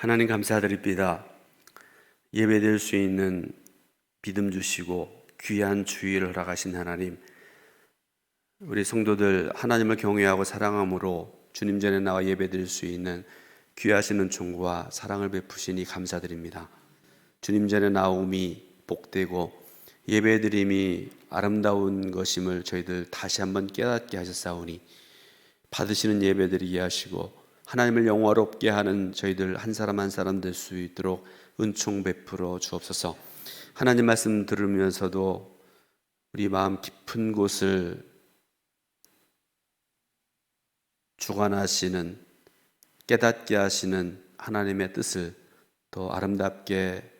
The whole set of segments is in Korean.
하나님 감사드립니다. 예배드릴 수 있는 믿음 주시고 귀한 주의를 허락하신 하나님, 우리 성도들 하나님을 경외하고 사랑함으로 주님 전에 나와 예배드릴 수 있는 귀하신 은총과 사랑을 베푸시니 감사드립니다. 주님 전에 나옴이 복되고 예배드림이 아름다운 것임을 저희들 다시 한번 깨닫게 하셨사오니 받으시는 예배드리게 하시고 하나님을 영화롭게 하는 저희들 한 사람 한 사람 될 수 있도록 은총 베풀어 주옵소서. 하나님 말씀 들으면서도 우리 마음 깊은 곳을 주관하시는, 깨닫게 하시는 하나님의 뜻을 더 아름답게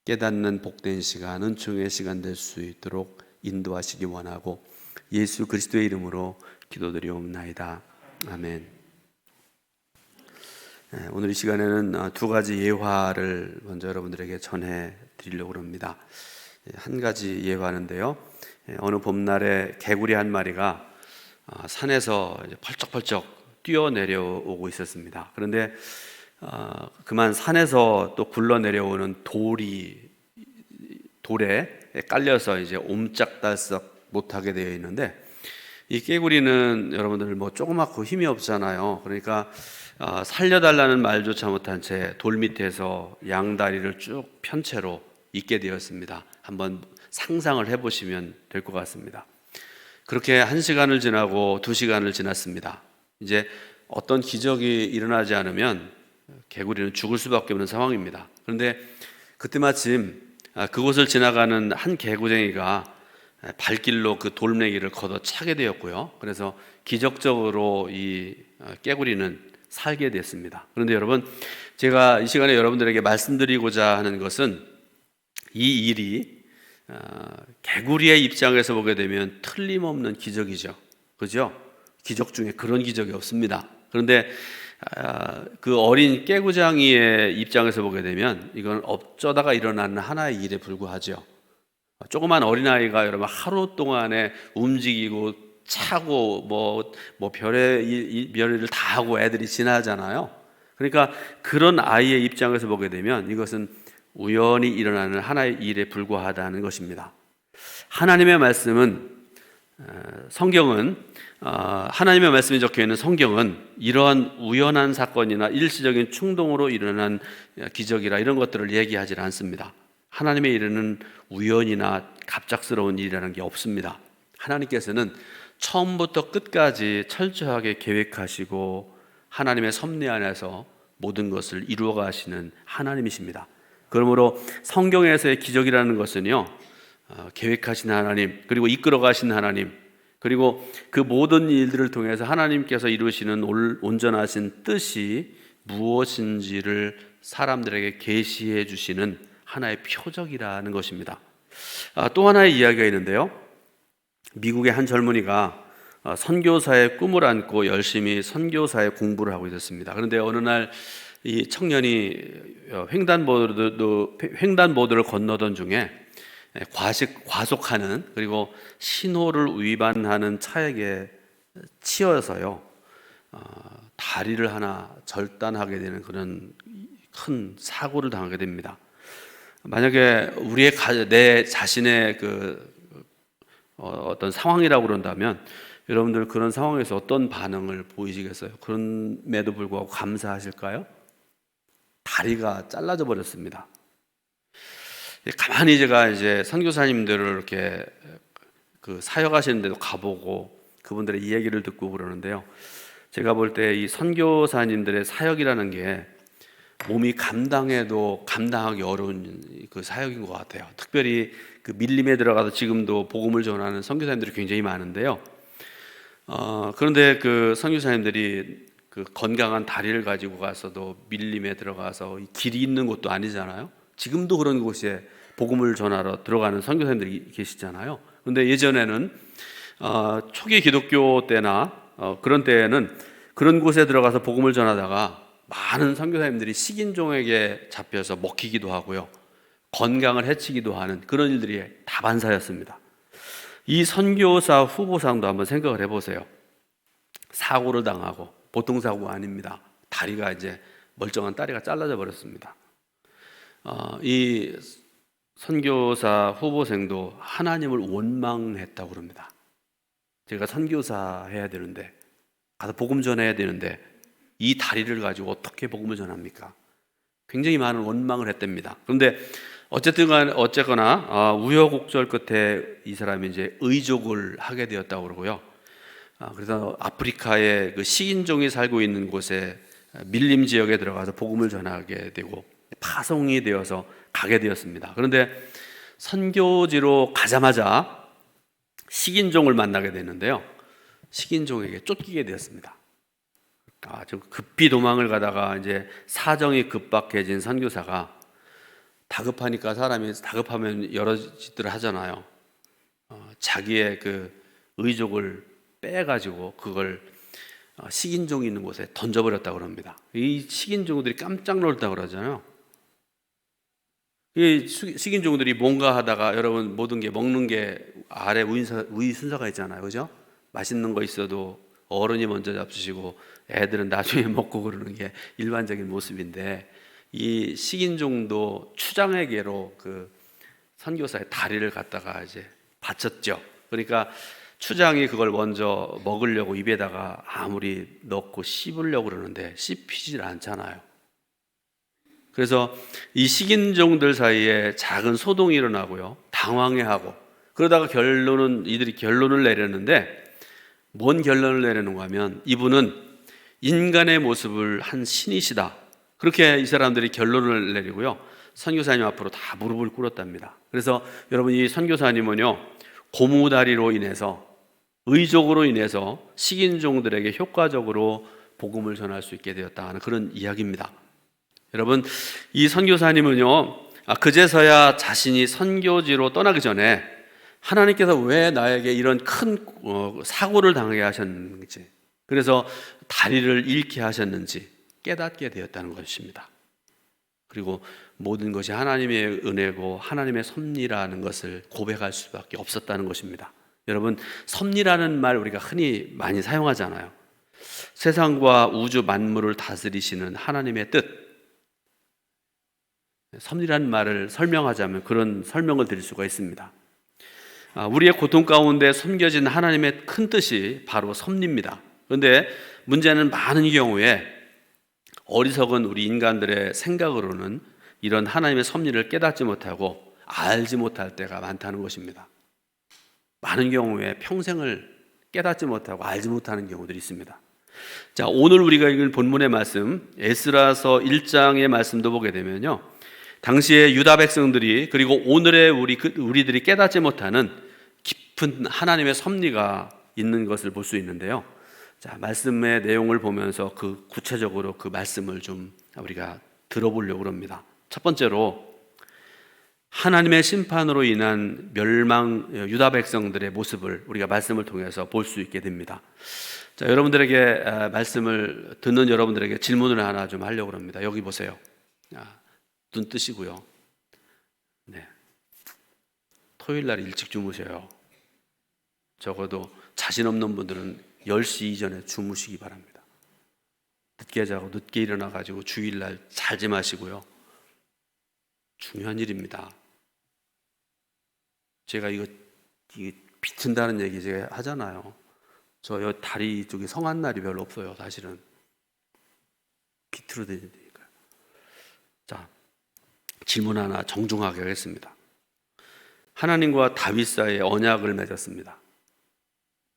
깨닫는 복된 시간, 은총의 시간 될 수 있도록 인도하시기 원하고 예수 그리스도의 이름으로 기도드리옵나이다. 아멘. 오늘 이 시간에는 두 가지 예화를 먼저 여러분들에게 전해 드리려고 합니다. 한 가지 예화인데요, 어느 봄날에 개구리 한 마리가 산에서 펄쩍펄쩍 뛰어 내려오고 있었습니다. 그런데 그만 산에서 또 굴러 내려오는 돌에 깔려서 이제 옴짝달싹 못하게 되어 있는데, 이 깨구리는 여러분들 조그맣고 힘이 없잖아요. 그러니까 살려달라는 말조차 못한 채 돌 밑에서 양다리를 쭉 편 채로 있게 되었습니다. 한번 상상을 해보시면 될 것 같습니다. 그렇게 1시간을 지나고 2시간을 지났습니다. 이제 어떤 기적이 일어나지 않으면 개구리는 죽을 수밖에 없는 상황입니다. 그런데 그때 마침 그곳을 지나가는 한 개구쟁이가 발길로 그 돌멩이를 걷어 차게 되었고요. 그래서 기적적으로 이 깨구리는 살게 됐습니다. 그런데 여러분, 제가 이 시간에 여러분들에게 말씀드리고자 하는 것은 이 일이 개구리의 입장에서 보게 되면 틀림없는 기적이죠. 그죠? 기적 중에 그런 기적이 없습니다. 그런데 그 어린 깨구장이의 입장에서 보게 되면 이건 어쩌다가 일어나는 하나의 일에 불과하죠. 조그만 어린아이가 여러분 하루 동안에 움직이고 차고 별의를 다 하고 애들이 지나잖아요. 그러니까 그런 아이의 입장에서 보게 되면 이것은 우연히 일어나는 하나의 일에 불과하다는 것입니다. 하나님의 말씀은, 성경은, 하나님의 말씀이 적혀있는 성경은 이러한 우연한 사건이나 일시적인 충동으로 일어난 기적이라 이런 것들을 얘기하지 않습니다. 하나님의 일에는 우연이나 갑작스러운 일이라는 게 없습니다. 하나님께서는 처음부터 끝까지 철저하게 계획하시고 하나님의 섭리 안에서 모든 것을 이루어 가시는 하나님이십니다. 그러므로 성경에서의 기적이라는 것은요, 계획하신 하나님, 그리고 이끌어 가신 하나님, 그리고 그 모든 일들을 통해서 하나님께서 이루시는 온전하신 뜻이 무엇인지를 사람들에게 계시해 주시는 하나의 표적이라는 것입니다. 또 하나의 이야기가 있는데요, 미국의 한 젊은이가 선교사의 꿈을 안고 열심히 선교사의 공부를 하고 있었습니다. 그런데 어느 날 이 청년이 횡단보도를 건너던 중에 과속하는, 그리고 신호를 위반하는 차에게 치여서요, 다리를 하나 절단하게 되는 그런 큰 사고를 당하게 됩니다. 만약에 내 자신의 어떤 상황이라고 그런다면 여러분들 그런 상황에서 어떤 반응을 보이시겠어요? 그럼에도 불구하고 감사하실까요? 다리가 잘라져 버렸습니다. 가만히 제가 이제 선교사님들을 이렇게 사역하시는 데도 가보고 그분들의 이야기를 듣고 그러는데요, 제가 볼 때 이 선교사님들의 사역이라는 게 몸이 감당하기 어려운 그 사역인 것 같아요. 특별히 그 밀림에 들어가서 지금도 복음을 전하는 선교사님들이 굉장히 많은데요, 그런데 그 선교사님들이 그 건강한 다리를 가지고 가서도 밀림에 들어가서 길이 있는 곳도 아니잖아요. 지금도 그런 곳에 복음을 전하러 들어가는 선교사님들이 계시잖아요. 그런데 예전에는 초기 기독교 때나 그런 때에는 그런 곳에 들어가서 복음을 전하다가 많은 선교사님들이 식인종에게 잡혀서 먹히기도 하고요, 건강을 해치기도 하는 그런 일들이 다반사였습니다. 이 선교사 후보상도 한번 생각을 해보세요. 사고를 당하고, 보통 사고가 아닙니다. 다리가 이제 멀쩡한 다리가 잘라져 버렸습니다. 이 선교사 후보생도 하나님을 원망했다고 그럽니다. 제가 선교사 해야 되는데, 가서 복음 전해야 되는데 이 다리를 가지고 어떻게 복음을 전합니까? 굉장히 많은 원망을 했답니다. 그런데 어쨌거나 우여곡절 끝에 이 사람이 이제 의족을 하게 되었다고 그러고요. 그래서 아프리카의 그 식인종이 살고 있는 곳에 밀림 지역에 들어가서 복음을 전하게 되고 파송이 되어서 가게 되었습니다. 그런데 선교지로 가자마자 식인종을 만나게 되는데요. 식인종에게 쫓기게 되었습니다. 좀 급히 도망을 가다가 이제 사정이 급박해진 선교사가, 다급하니까 사람이 다급하면 여러 짓들을 하잖아요. 자기의 그 의족을 빼가지고 그걸 식인종이 있는 곳에 던져버렸다고 그럽니다. 이 식인종들이 깜짝 놀랐다고 그러잖아요. 이 식인종들이 뭔가 하다가, 여러분 모든 게 먹는 게 아래 우위 순서가 있잖아요, 그죠? 맛있는 거 있어도 어른이 먼저 잡수시고 애들은 나중에 먹고 그러는 게 일반적인 모습인데, 이 식인종도 추장에게로 그 선교사의 다리를 갖다가 이제 바쳤죠. 그러니까 추장이 그걸 먼저 먹으려고 입에다가 아무리 넣고 씹으려고 그러는데 씹히질 않잖아요. 그래서 이 식인종들 사이에 작은 소동이 일어나고요, 당황해하고, 그러다가 이들이 결론을 내렸는데, 뭔 결론을 내리는가 하면 이분은 인간의 모습을 한 신이시다, 그렇게 이 사람들이 결론을 내리고요, 선교사님 앞으로 다 무릎을 꿇었답니다. 그래서 여러분, 이 선교사님은요, 고무다리로 인해서, 의족으로 인해서 식인종들에게 효과적으로 복음을 전할 수 있게 되었다 하는 그런 이야기입니다. 여러분, 이 선교사님은요, 그제서야 자신이 선교지로 떠나기 전에 하나님께서 왜 나에게 이런 큰 사고를 당하게 하셨는지, 그래서 다리를 잃게 하셨는지 깨닫게 되었다는 것입니다. 그리고 모든 것이 하나님의 은혜고 하나님의 섭리라는 것을 고백할 수밖에 없었다는 것입니다. 여러분, 섭리라는 말 우리가 흔히 많이 사용하잖아요. 세상과 우주 만물을 다스리시는 하나님의 뜻, 섭리라는 말을 설명하자면 그런 설명을 드릴 수가 있습니다. 우리의 고통 가운데 숨겨진 하나님의 큰 뜻이 바로 섭리입니다. 그런데 문제는 많은 경우에 어리석은 우리 인간들의 생각으로는 이런 하나님의 섭리를 깨닫지 못하고 알지 못할 때가 많다는 것입니다. 많은 경우에 평생을 깨닫지 못하고 알지 못하는 경우들이 있습니다. 자, 오늘 우리가 읽을 본문의 말씀, 에스라서 1장의 말씀도 보게 되면요, 당시의 유다 백성들이, 그리고 오늘의 우리들이 깨닫지 못하는 깊은 하나님의 섭리가 있는 것을 볼 수 있는데요. 자, 말씀의 내용을 보면서 구체적으로 그 말씀을 좀 우리가 들어보려고 합니다. 첫 번째로, 하나님의 심판으로 인한 유다 백성들의 모습을 우리가 말씀을 통해서 볼 수 있게 됩니다. 자, 여러분들에게 말씀을 듣는 여러분들에게 질문을 하나 좀 하려고 합니다. 여기 보세요. 눈 뜨시고요. 네. 토요일 날 일찍 주무셔요. 적어도 자신 없는 분들은 10시 이전에 주무시기 바랍니다. 늦게 자고 늦게 일어나 가지고 주일날 자지 마시고요. 중요한 일입니다. 제가 이거 비튼다는 얘기 제가 하잖아요. 저 다리 쪽에 성한 날이 별로 없어요. 사실은 비틀어지니까요. 자, 질문 하나 정중하게 하겠습니다. 하나님과 다윗 사이에 언약을 맺었습니다.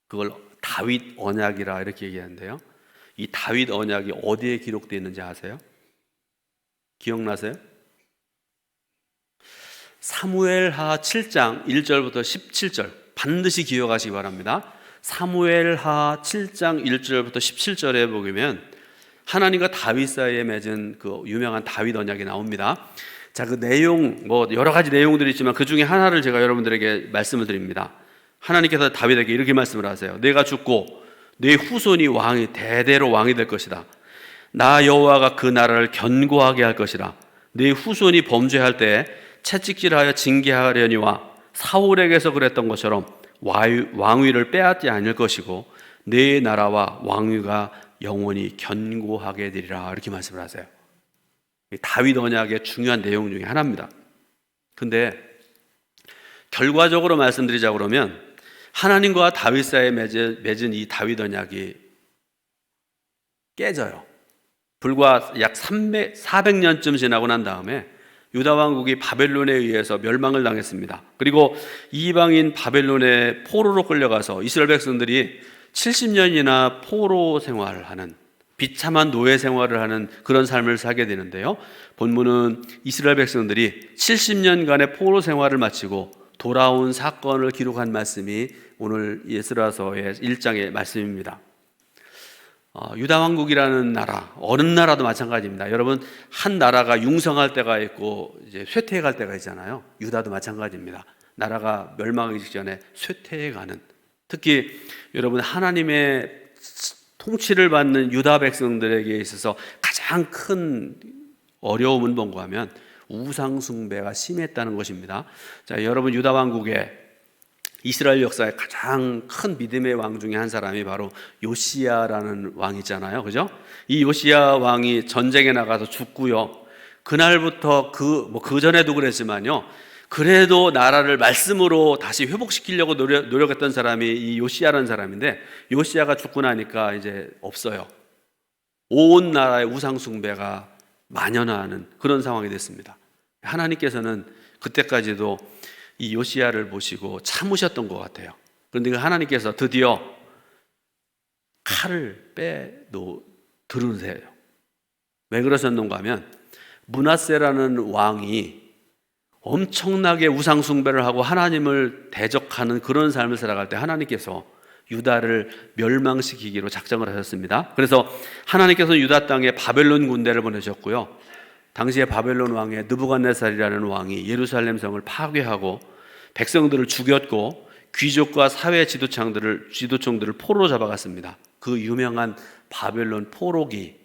그걸 다윗 언약이라 이렇게 얘기하는데요, 이 다윗 언약이 어디에 기록되어 있는지 아세요? 기억나세요? 사무엘하 7장 1절부터 17절 반드시 기억하시기 바랍니다. 사무엘하 7장 1절부터 17절에 보면 하나님과 다윗 사이에 맺은 그 유명한 다윗 언약이 나옵니다. 자, 그 내용, 여러 가지 내용들이 있지만 그 중에 하나를 제가 여러분들에게 말씀을 드립니다. 하나님께서 다윗에게 이렇게 말씀을 하세요. 내가 죽고 내 후손이 대대로 왕이 될 것이다. 나 여호와가 그 나라를 견고하게 할 것이라. 내 후손이 범죄할 때 채찍질하여 징계하려니와 사울에게서 그랬던 것처럼 왕위를 빼앗지 않을 것이고 내 나라와 왕위가 영원히 견고하게 되리라. 이렇게 말씀을 하세요. 다윗 언약의 중요한 내용 중에 하나입니다. 근데 결과적으로 말씀드리자고 그러면 하나님과 다윗 사이에 맺은 이 다윗 언약이 깨져요. 불과 약 400년쯤 지나고 난 다음에 유다 왕국이 바벨론에 의해서 멸망을 당했습니다. 그리고 이방인 바벨론의 포로로 끌려가서 이스라엘 백성들이 70년이나 포로 생활을 하는, 비참한 노예 생활을 하는 그런 삶을 살게 되는데요. 본문은 이스라엘 백성들이 70년간의 포로 생활을 마치고 돌아온 사건을 기록한 말씀이 오늘 에스라서의 1장의 말씀입니다. 유다 왕국이라는 나라, 어느 나라도 마찬가지입니다. 여러분, 한 나라가 융성할 때가 있고 이제 쇠퇴해갈 때가 있잖아요. 유다도 마찬가지입니다. 나라가 멸망하기 직전에 쇠퇴해가는, 특히 여러분 하나님의 통치를 받는 유다 백성들에게 있어서 가장 큰 어려움은 뭔가 하면 우상 숭배가 심했다는 것입니다. 자, 여러분, 유다 왕국의 이스라엘 역사의 가장 큰 믿음의 왕 중에 한 사람이 바로 요시야라는 왕이잖아요. 그죠? 이 요시야 왕이 전쟁에 나가서 죽고요. 그날부터 그 전에도 그랬지만요. 그래도 나라를 말씀으로 다시 회복시키려고 노력했던 사람이 이 요시야라는 사람인데, 요시야가 죽고 나니까 이제 없어요. 온 나라의 우상 숭배가 만연하는 그런 상황이 됐습니다. 하나님께서는 그때까지도 이 요시야를 보시고 참으셨던 것 같아요. 그런데 하나님께서 드디어 칼을 들으세요. 왜 그러셨는가 하면 므낫세라는 왕이 엄청나게 우상 숭배를 하고 하나님을 대적하는 그런 삶을 살아갈 때 하나님께서 유다를 멸망시키기로 작정을 하셨습니다. 그래서 하나님께서 유다 땅에 바벨론 군대를 보내셨고요. 당시에 바벨론 왕의 느부갓네살이라는 왕이 예루살렘 성을 파괴하고 백성들을 죽였고 귀족과 사회 지도층들을 포로로 잡아갔습니다. 그 유명한 바벨론 포로기,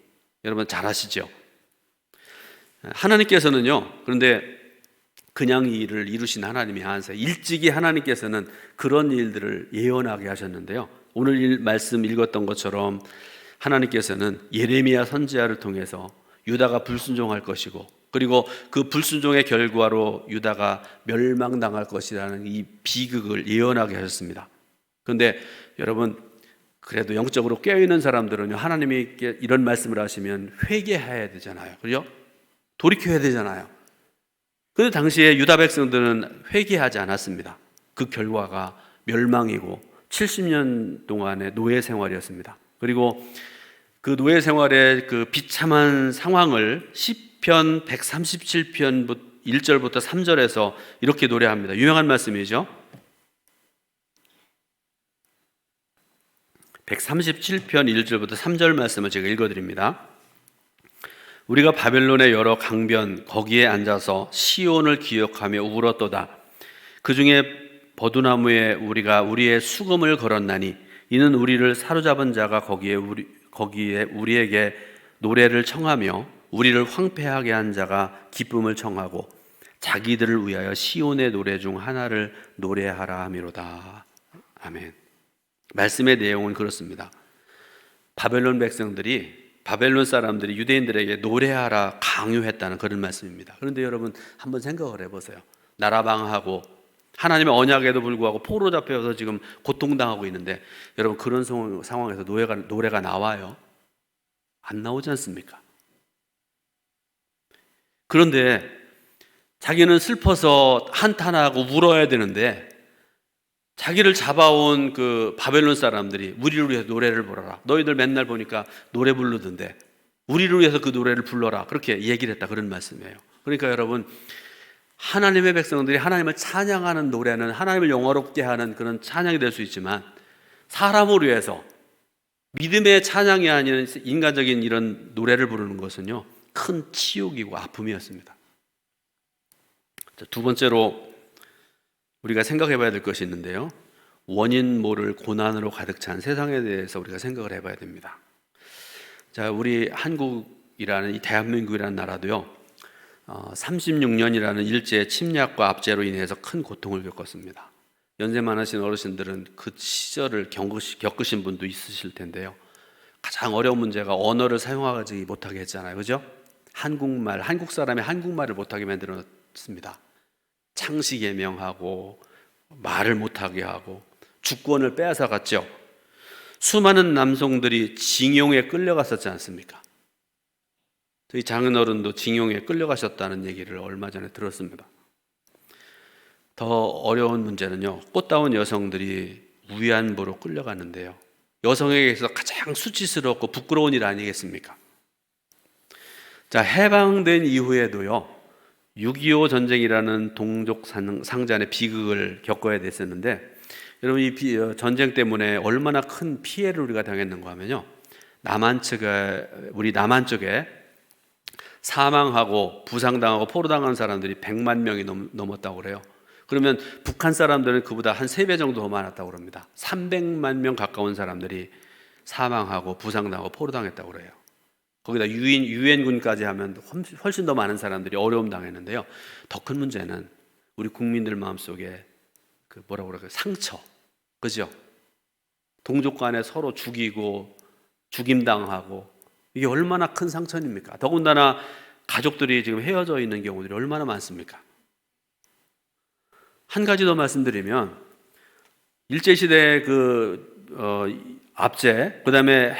여러분 잘 아시죠? 하나님께서는요, 그런데 그냥 이 일을 이루신 하나님이 아니세요. 일찍이 하나님께서는 그런 일들을 예언하게 하셨는데요. 오늘 말씀 읽었던 것처럼 하나님께서는 예레미야 선지자를 통해서 유다가 불순종할 것이고, 그리고 그 불순종의 결과로 유다가 멸망당할 것이라는 이 비극을 예언하게 하셨습니다. 그런데 여러분, 그래도 영적으로 깨어있는 사람들은요, 하나님이 이런 말씀을 하시면 회개해야 되잖아요. 그죠? 돌이켜야 되잖아요. 그런데 당시에 유다 백성들은 회개하지 않았습니다. 그 결과가 멸망이고 70년 동안의 노예 생활이었습니다. 그리고 그 노예 생활의 그 비참한 상황을 시편 137편 1절부터 3절에서 이렇게 노래합니다. 유명한 말씀이죠. 137편 1절부터 3절 말씀을 제가 읽어드립니다. 우리가 바벨론의 여러 강변 거기에 앉아서 시온을 기억하며 울었도다. 그 중에 버두나무에 우리가 우리의 수금을 걸었나니 이는 우리를 사로잡은 자가 거기에 우리에게 노래를 청하며 우리를 황폐하게 한 자가 기쁨을 청하고 자기들을 위하여 시온의 노래 중 하나를 노래하라 하미로다. 아멘. 말씀의 내용은 그렇습니다. 바벨론 사람들이 유대인들에게 노래하라 강요했다는 그런 말씀입니다. 그런데 여러분 한번 생각을 해보세요. 나라 방하고 하나님의 언약에도 불구하고 포로 잡혀서 지금 고통당하고 있는데, 여러분 그런 상황에서 노래가 나와요? 안 나오지 않습니까? 그런데 자기는 슬퍼서 한탄하고 울어야 되는데, 자기를 잡아온 그 바벨론 사람들이 우리를 위해서 노래를 부르라. 너희들 맨날 보니까 노래 부르던데 우리를 위해서 그 노래를 불러라. 그렇게 얘기를 했다, 그런 말씀이에요. 그러니까 여러분, 하나님의 백성들이 하나님을 찬양하는 노래는 하나님을 영화롭게 하는 그런 찬양이 될 수 있지만, 사람을 위해서 믿음의 찬양이 아닌 인간적인 이런 노래를 부르는 것은요, 큰 치욕이고 아픔이었습니다. 두 번째로 우리가 생각해 봐야 될 것이 있는데요, 원인 모를 고난으로 가득 찬 세상에 대해서 우리가 생각을 해봐야 됩니다. 자, 우리 한국이라는 이 대한민국이라는 나라도요, 36년이라는 일제의 침략과 압제로 인해서 큰 고통을 겪었습니다. 연세 많으신 어르신들은 그 시절을 겪으신 분도 있으실 텐데요, 가장 어려운 문제가 언어를 사용하지 못하게 했잖아요. 그죠? 한국 사람이 한국말을 못하게 만들었습니다. 창씨 개명하고 말을 못하게 하고 주권을 빼앗아 갔죠. 수많은 남성들이 징용에 끌려갔었지 않습니까? 저희 장인어른도 징용에 끌려가셨다는 얘기를 얼마 전에 들었습니다. 더 어려운 문제는요, 꽃다운 여성들이 위안부로 끌려가는데요, 여성에게서 가장 수치스럽고 부끄러운 일 아니겠습니까? 자, 해방된 이후에도요, 6.25 전쟁이라는 동족 상잔의 비극을 겪어야 됐었는데, 여러분 이 전쟁 때문에 얼마나 큰 피해를 우리가 당했는가 하면요, 우리 남한 쪽에 사망하고 부상당하고 포로당한 사람들이 100만 명이 넘었다고 그래요. 그러면 북한 사람들은 그보다 한 3배 정도 더 많았다고 그럽니다. 300만 명 가까운 사람들이 사망하고 부상당하고 포로당했다고 그래요. 거기다 유엔군까지 하면 훨씬 더 많은 사람들이 어려움 당했는데요. 더 큰 문제는 우리 국민들 마음속에 그 뭐라고 그럴까요? 상처, 그죠? 동족 간에 서로 죽이고 죽임당하고, 이게 얼마나 큰 상처입니까? 더군다나 가족들이 지금 헤어져 있는 경우들이 얼마나 많습니까? 한 가지 더 말씀드리면, 일제시대 압제, 그 다음에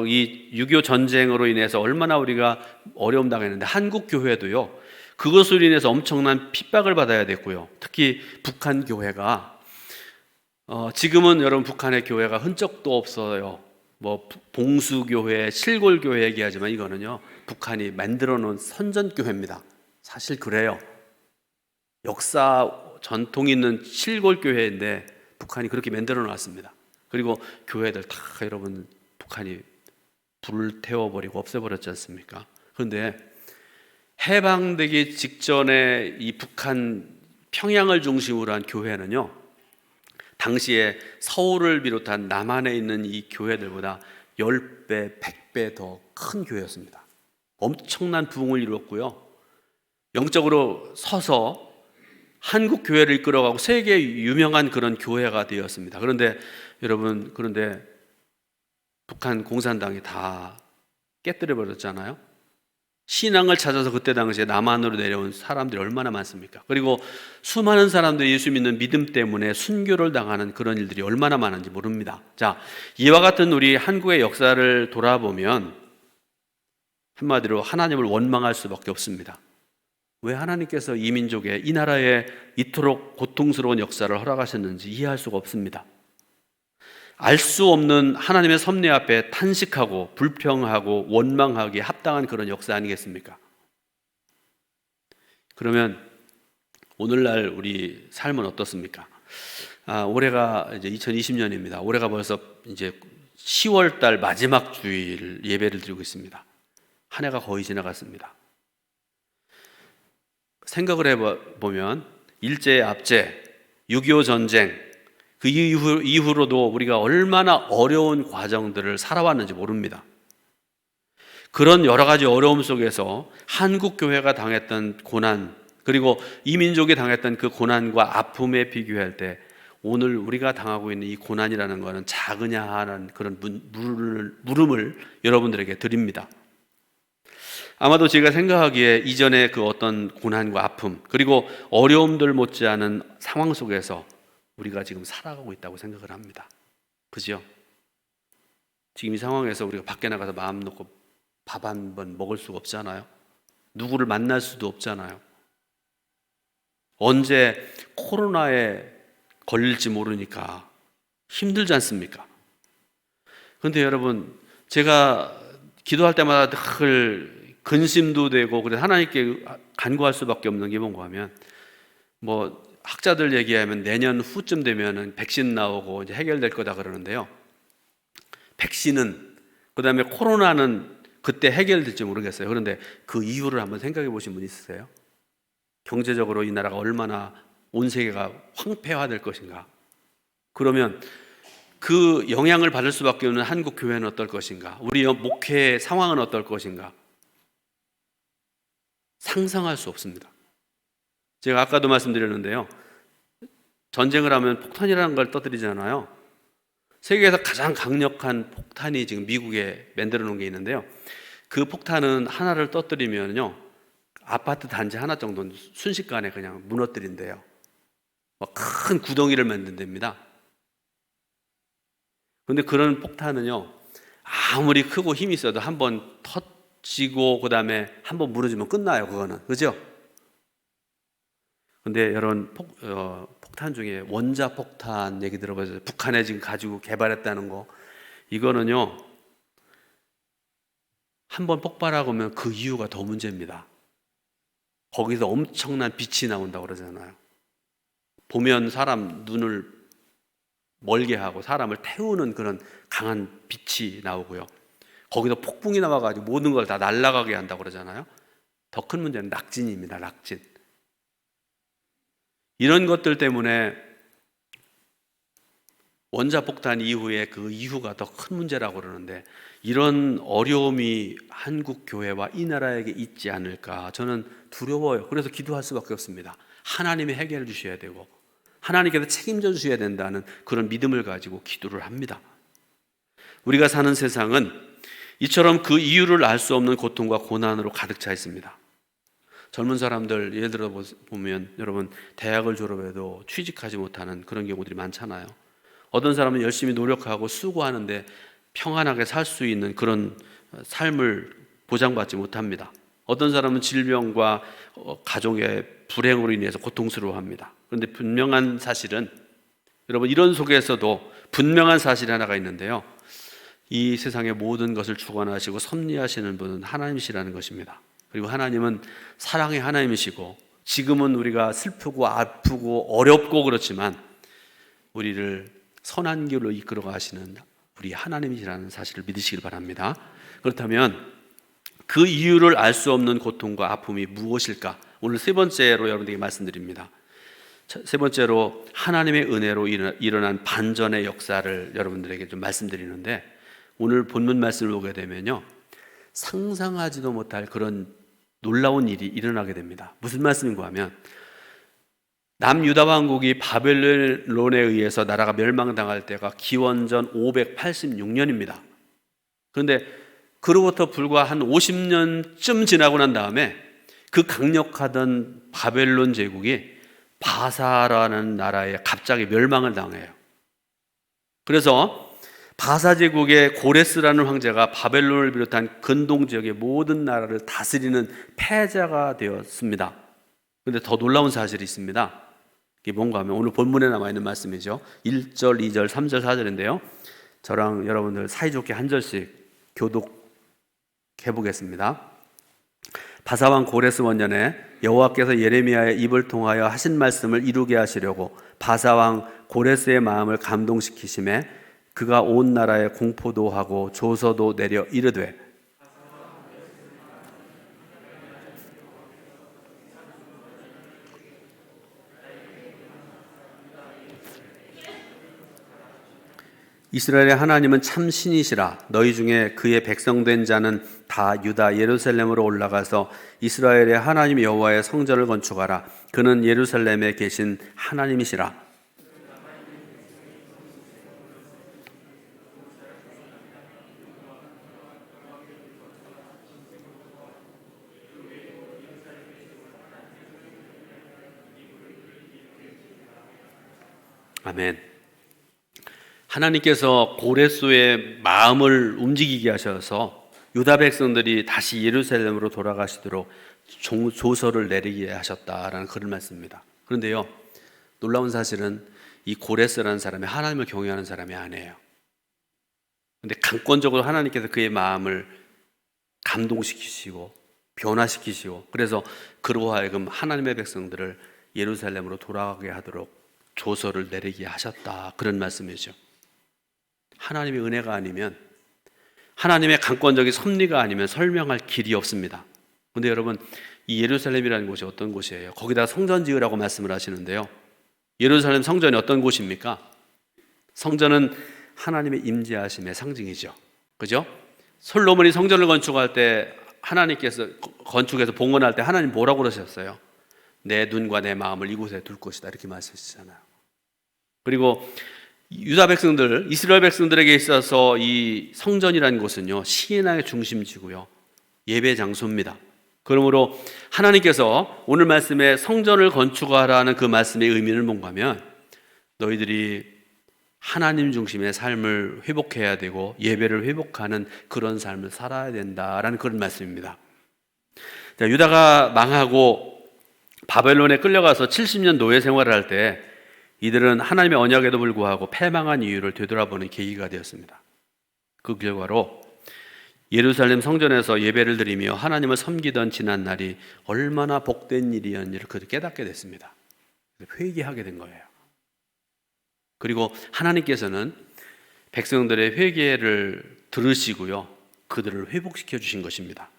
이 6.25 전쟁으로 인해서 얼마나 우리가 어려움 당했는데, 한국 교회도요, 그것으로 인해서 엄청난 핍박을 받아야 됐고요. 특히 북한 교회가, 지금은 여러분 북한의 교회가 흔적도 없어요. 뭐 봉수교회, 칠골교회 얘기하지만 이거는요, 북한이 만들어 놓은 선전교회입니다. 사실 그래요. 역사 전통 있는 칠골교회인데 북한이 그렇게 만들어 놨습니다. 그리고 교회들 다 여러분 북한이 불을 태워버리고 없애버렸지 않습니까? 그런데 해방되기 직전에 이 북한 평양을 중심으로 한 교회는요, 당시에 서울을 비롯한 남한에 있는 이 교회들보다 10배, 100배 더 큰 교회였습니다. 엄청난 부흥을 이루었고요, 영적으로 서서 한국 교회를 이끌어가고 세계 유명한 그런 교회가 되었습니다. 그런데 여러분, 북한 공산당이 다 깨뜨려 버렸잖아요. 신앙을 찾아서 그때 당시에 남한으로 내려온 사람들이 얼마나 많습니까? 그리고 수많은 사람들이 예수 믿는 믿음 때문에 순교를 당하는 그런 일들이 얼마나 많은지 모릅니다. 자, 이와 같은 우리 한국의 역사를 돌아보면 한마디로 하나님을 원망할 수밖에 없습니다. 왜 하나님께서 이 민족에, 이 나라에 이토록 고통스러운 역사를 허락하셨는지 이해할 수가 없습니다. 알 수 없는 하나님의 섭리 앞에 탄식하고 불평하고 원망하기에 합당한 그런 역사 아니겠습니까? 그러면 오늘날 우리 삶은 어떻습니까? 올해가 이제 2020년입니다. 올해가 벌써 이제 10월 달 마지막 주일 예배를 드리고 있습니다. 한 해가 거의 지나갔습니다. 생각을 해보면 일제 압제, 6.25 전쟁, 그 이후로도 우리가 얼마나 어려운 과정들을 살아왔는지 모릅니다. 그런 여러 가지 어려움 속에서 한국 교회가 당했던 고난, 그리고 이 민족이 당했던 그 고난과 아픔에 비교할 때 오늘 우리가 당하고 있는 이 고난이라는 것은 작으냐 하는 그런 물음을 여러분들에게 드립니다. 아마도 제가 생각하기에 이전에 그 어떤 고난과 아픔, 그리고 어려움들 못지않은 상황 속에서 우리가 지금 살아가고 있다고 생각을 합니다. 그죠? 지금 이 상황에서 우리가 밖에 나가서 마음 놓고 밥 한 번 먹을 수가 없잖아요. 누구를 만날 수도 없잖아요. 언제 코로나에 걸릴지 모르니까 힘들지 않습니까? 그런데 여러분, 제가 기도할 때마다 늘 근심도 되고, 그래서 하나님께 간구할 수밖에 없는 게 뭔가 하면, 뭐 학자들 얘기하면 내년 후쯤 되면은 백신 나오고 이제 해결될 거다 그러는데요. 백신은, 그다음에 코로나는 그때 해결될지 모르겠어요. 그런데 그 이유를 한번 생각해 보신 분 있으세요? 경제적으로 이 나라가 얼마나, 온 세계가 황폐화될 것인가? 그러면 그 영향을 받을 수밖에 없는 한국 교회는 어떨 것인가? 우리 목회 상황은 어떨 것인가? 상상할 수 없습니다. 제가 아까도 말씀드렸는데요, 전쟁을 하면 폭탄이라는 걸 떠들이잖아요. 세계에서 가장 강력한 폭탄이 지금 미국에 만들어 놓은 게 있는데요, 그 폭탄은 하나를 터뜨리면요, 아파트 단지 하나 정도는 순식간에 그냥 무너뜨린대요. 큰 구덩이를 만든답니다. 그런데 그런 폭탄은요, 아무리 크고 힘이 있어도 한번 터지고 그다음에 한번 무너지면 끝나요. 그거는, 그죠? 근데 여러분, 폭탄 중에 원자폭탄 얘기 들어보셨어요? 북한에 지금 가지고 개발했다는 거. 이거는요, 한번 폭발하고 오면 그 이유가 더 문제입니다. 거기서 엄청난 빛이 나온다고 그러잖아요. 보면 사람 눈을 멀게 하고 사람을 태우는 그런 강한 빛이 나오고요. 거기서 폭풍이 나와가지고 모든 걸 다 날아가게 한다고 그러잖아요. 더 큰 문제는 낙진입니다. 낙진. 이런 것들 때문에 원자폭탄 이후에 그 이후가 더 큰 문제라고 그러는데, 이런 어려움이 한국 교회와 이 나라에게 있지 않을까 저는 두려워요. 그래서 기도할 수밖에 없습니다. 하나님이 해결해 주셔야 되고 하나님께서 책임져 주셔야 된다는 그런 믿음을 가지고 기도를 합니다. 우리가 사는 세상은 이처럼 그 이유를 알 수 없는 고통과 고난으로 가득 차 있습니다. 젊은 사람들 예를 들어 보면 여러분, 대학을 졸업해도 취직하지 못하는 그런 경우들이 많잖아요. 어떤 사람은 열심히 노력하고 수고하는데 평안하게 살 수 있는 그런 삶을 보장받지 못합니다. 어떤 사람은 질병과 가족의 불행으로 인해서 고통스러워합니다. 그런데 분명한 사실은, 여러분, 이런 속에서도 분명한 사실 하나가 있는데요, 이 세상의 모든 것을 주관하시고 섭리하시는 분은 하나님이시라는 것입니다. 그리고 하나님은 사랑의 하나님이시고, 지금은 우리가 슬프고 아프고 어렵고 그렇지만 우리를 선한 길로 이끌어 가시는 우리 하나님이시라는 사실을 믿으시길 바랍니다. 그렇다면 그 이유를 알 수 없는 고통과 아픔이 무엇일까? 오늘 세 번째로 여러분들에게 말씀드립니다. 세 번째로 하나님의 은혜로 일어난 반전의 역사를 여러분들에게 좀 말씀드리는데, 오늘 본문 말씀을 보게 되면요, 상상하지도 못할 그런 놀라운 일이 일어나게 됩니다. 무슨 말씀인가 하면, 남유다 왕국이 바벨론에 의해서 나라가 멸망당할 때가 기원전 586년입니다. 그런데 그로부터 불과 한 50년쯤 지나고 난 다음에 그 강력하던 바벨론 제국이 바사라는 나라에 갑자기 멸망을 당해요. 그래서 바사 제국의 고레스라는 황제가 바벨론을 비롯한 근동 지역의 모든 나라를 다스리는 패자가 되었습니다. 그런데 더 놀라운 사실이 있습니다. 이게 뭔가 하면 오늘 본문에 남아있는 말씀이죠. 1절, 2절, 3절, 4절인데요. 저랑 여러분들 사이좋게 한 절씩 교독해 보겠습니다. 바사왕 고레스 원년에 여호와께서 예레미야의 입을 통하여 하신 말씀을 이루게 하시려고 바사왕 고레스의 마음을 감동시키심에 그가 온 나라에 공포도 하고 조서도 내려 이르되, 이스라엘의 하나님은 참 신이시라. 너희 중에 그의 백성된 자는 다 유다 예루살렘으로 올라가서 이스라엘의 하나님 여호와의 성전을 건축하라. 그는 예루살렘에 계신 하나님이시라. 아멘. 하나님께서 고레스의 마음을 움직이게 하셔서 유다 백성들이 다시 예루살렘으로 돌아가시도록 조서를 내리게 하셨다라는 그런 말씀입니다. 그런데요, 놀라운 사실은 이 고레스라는 사람이 하나님을 경외하는 사람이 아니에요. 그런데 강권적으로 하나님께서 그의 마음을 감동시키시고 변화시키시고, 그래서 그로 하여금 하나님의 백성들을 예루살렘으로 돌아가게 하도록 조서를 내리게 하셨다, 그런 말씀이죠. 하나님의 은혜가 아니면, 하나님의 강권적인 섭리가 아니면 설명할 길이 없습니다. 그런데 여러분, 이 예루살렘이라는 곳이 어떤 곳이에요? 거기다 성전 지으라고 말씀을 하시는데요, 예루살렘 성전이 어떤 곳입니까? 성전은 하나님의 임재하심의 상징이죠. 그죠? 솔로몬이 성전을 건축할 때, 하나님께서 건축해서 봉헌할 때 하나님 뭐라고 그러셨어요? 내 눈과 내 마음을 이곳에 둘 것이다, 이렇게 말씀하시잖아요. 그리고 유다 백성들, 이스라엘 백성들에게 있어서 이 성전이라는 곳은요, 신앙의 중심지고요, 예배 장소입니다. 그러므로 하나님께서 오늘 말씀에 성전을 건축하라는 그 말씀의 의미는 뭔가 하면 너희들이 하나님 중심의 삶을 회복해야 되고 예배를 회복하는 그런 삶을 살아야 된다라는 그런 말씀입니다. 자, 유다가 망하고 바벨론에 끌려가서 70년 노예 생활을 할 때 이들은 하나님의 언약에도 불구하고 패망한 이유를 되돌아보는 계기가 되었습니다. 그 결과로 예루살렘 성전에서 예배를 드리며 하나님을 섬기던 지난 날이 얼마나 복된 일이었는지를 그들 깨닫게 됐습니다. 회개하게 된 거예요. 그리고 하나님께서는 백성들의 회개를 들으시고요, 그들을 회복시켜 주신 것입니다.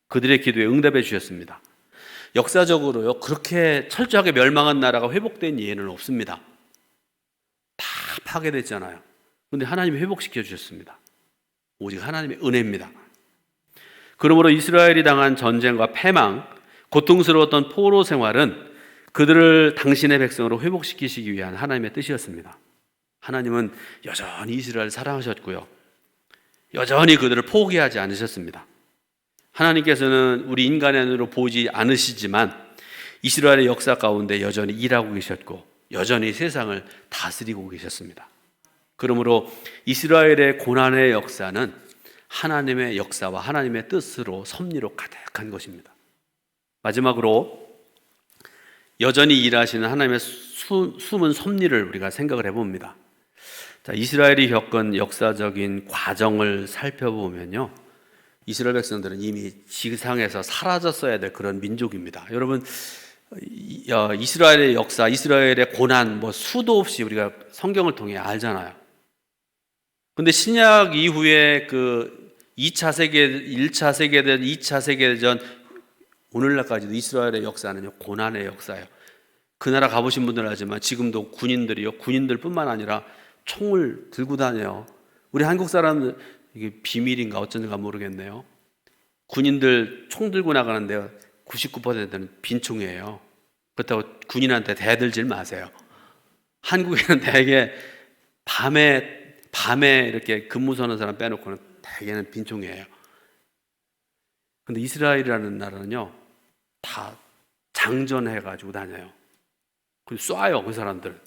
그들의 기도에 응답해 주셨습니다. 역사적으로요, 그렇게 철저하게 멸망한 나라가 회복된 예는 없습니다. 다 파괴됐잖아요. 그런데 하나님이 회복시켜 주셨습니다. 오직 하나님의 은혜입니다. 그러므로 이스라엘이 당한 전쟁과 패망, 고통스러웠던 포로 생활은 그들을 당신의 백성으로 회복시키시기 위한 하나님의 뜻이었습니다. 하나님은 여전히 이스라엘을 사랑하셨고요, 여전히 그들을 포기하지 않으셨습니다. 하나님께서는 우리 인간의 눈으로 보지 않으시지만 이스라엘의 역사 가운데 여전히 일하고 계셨고 여전히 세상을 다스리고 계셨습니다. 그러므로 이스라엘의 고난의 역사는 하나님의 역사와 하나님의 뜻으로 섭리로 가득한 것입니다. 마지막으로 여전히 일하시는 하나님의 숨은 섭리를 우리가 생각을 해봅니다. 자, 이스라엘이 겪은 역사적인 과정을 살펴보면요, 이스라엘 백성들은 이미 지상에서 사라졌어야 될 그런 민족입니다. 여러분, 이스라엘의 역사, 이스라엘의 고난 수도 없이 우리가 성경을 통해 알잖아요. 근데 신약 이후에 그 1차 세계대전, 2차 세계대전, 오늘날까지도 이스라엘의 역사는요, 고난의 역사예요. 그 나라 가보신 분들은 알지만 지금도 군인들뿐만 아니라 총을 들고 다녀요. 우리 한국 사람들, 이게 비밀인가 어쩐가 모르겠네요. 군인들 총 들고 나가는데 99%는 빈총이에요. 그렇다고 군인한테 대들질 마세요. 한국에는 대개 밤에 이렇게 근무 서는 사람 빼놓고는 대개는 빈총이에요. 근데 이스라엘이라는 나라는요, 다 장전해가지고 다녀요. 그리고 쏴요, 그 사람들.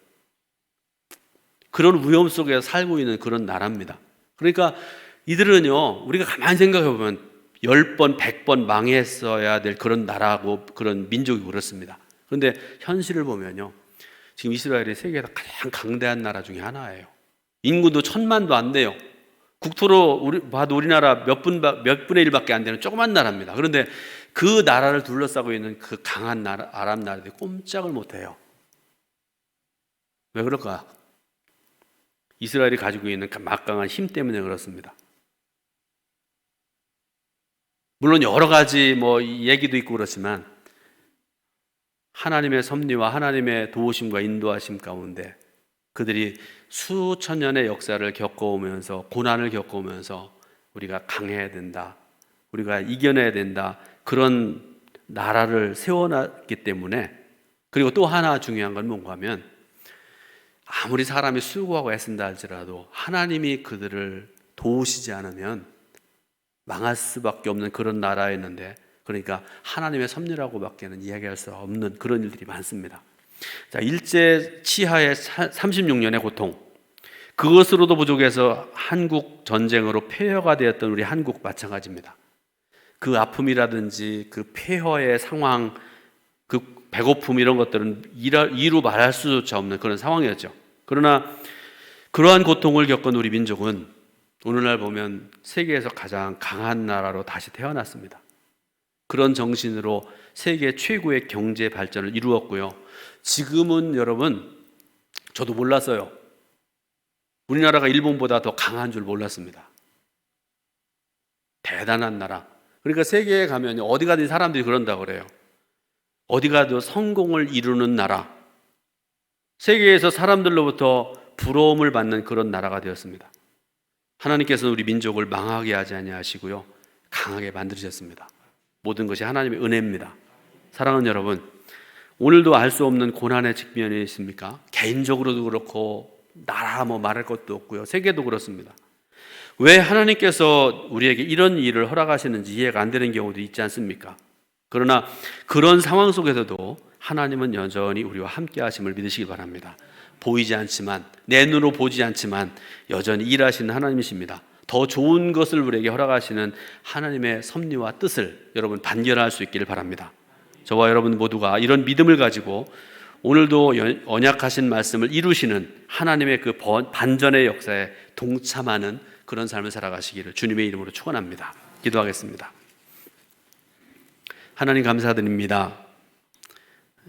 그런 위험 속에 살고 있는 그런 나라입니다. 그러니까 이들은요, 우리가 가만히 생각해 보면 10번, 100번 망했어야 될 그런 나라고 그런 민족이 그렇습니다. 그런데 현실을 보면요, 지금 이스라엘이 세계에서 가장 강대한 나라 중에 하나예요. 인구도 1000만도 안 돼요. 국토로 봐도 우리나라 몇 분의 1밖에 안 되는 조그만 나라입니다. 그런데 그 나라를 둘러싸고 있는 그 강한 나라, 아랍 나라들이 꼼짝을 못해요. 왜 그럴까? 이스라엘이 가지고 있는 막강한 힘 때문에 그렇습니다. 물론 여러 가지 얘기도 있고 그렇지만 하나님의 섭리와 하나님의 도우심과 인도하심 가운데 그들이 수천 년의 역사를 겪어오면서, 고난을 겪어오면서 우리가 강해야 된다, 우리가 이겨내야 된다, 그런 나라를 세워놨기 때문에. 그리고 또 하나 중요한 건 뭔가 하면 아무리 사람이 수고하고 애쓴다 할지라도 하나님이 그들을 도우시지 않으면 망할 수밖에 없는 그런 나라였는데, 그러니까 하나님의 섭리라고밖에는 이야기할 수 없는 그런 일들이 많습니다. 자, 일제 치하의 36년의 고통, 그것으로도 부족해서 한국 전쟁으로 폐허가 되었던 우리 한국 마찬가지입니다. 그 아픔이라든지 그 폐허의 상황, 그 배고픔, 이런 것들은 이루 말할 수조차 없는 그런 상황이었죠. 그러나 그러한 고통을 겪은 우리 민족은 오늘날 보면 세계에서 가장 강한 나라로 다시 태어났습니다. 그런 정신으로 세계 최고의 경제 발전을 이루었고요. 지금은 여러분, 저도 몰랐어요. 우리나라가 일본보다 더 강한 줄 몰랐습니다. 대단한 나라. 그러니까 세계에 가면 어디 가든 사람들이 그런다고 그래요. 어디 가도 성공을 이루는 나라, 세계에서 사람들로부터 부러움을 받는 그런 나라가 되었습니다. 하나님께서는 우리 민족을 망하게 하지 아니하시고요, 강하게 만드셨습니다. 모든 것이 하나님의 은혜입니다. 사랑하는 여러분, 오늘도 알 수 없는 고난의 직면이 있습니까? 개인적으로도 그렇고 나라 말할 것도 없고요, 세계도 그렇습니다. 왜 하나님께서 우리에게 이런 일을 허락하시는지 이해가 안 되는 경우도 있지 않습니까? 그러나 그런 상황 속에서도 하나님은 여전히 우리와 함께 하심을 믿으시기 바랍니다. 보이지 않지만, 내 눈으로 보지 않지만 여전히 일하시는 하나님이십니다. 더 좋은 것을 우리에게 허락하시는 하나님의 섭리와 뜻을 여러분 반결할 수 있기를 바랍니다. 저와 여러분 모두가 이런 믿음을 가지고 오늘도 언약하신 말씀을 이루시는 하나님의 그 반전의 역사에 동참하는 그런 삶을 살아가시기를 주님의 이름으로 축원합니다. 기도하겠습니다. 하나님 감사드립니다.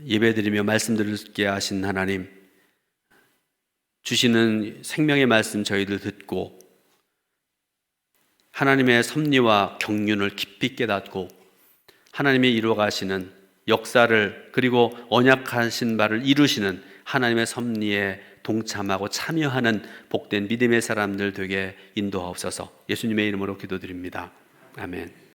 예배드리며 말씀드리게 하신 하나님, 주시는 생명의 말씀 저희들 듣고 하나님의 섭리와 경륜을 깊이 깨닫고 하나님이 이루어가시는 역사를, 그리고 언약하신 바를 이루시는 하나님의 섭리에 동참하고 참여하는 복된 믿음의 사람들 되게 인도하옵소서. 예수님의 이름으로 기도드립니다. 아멘.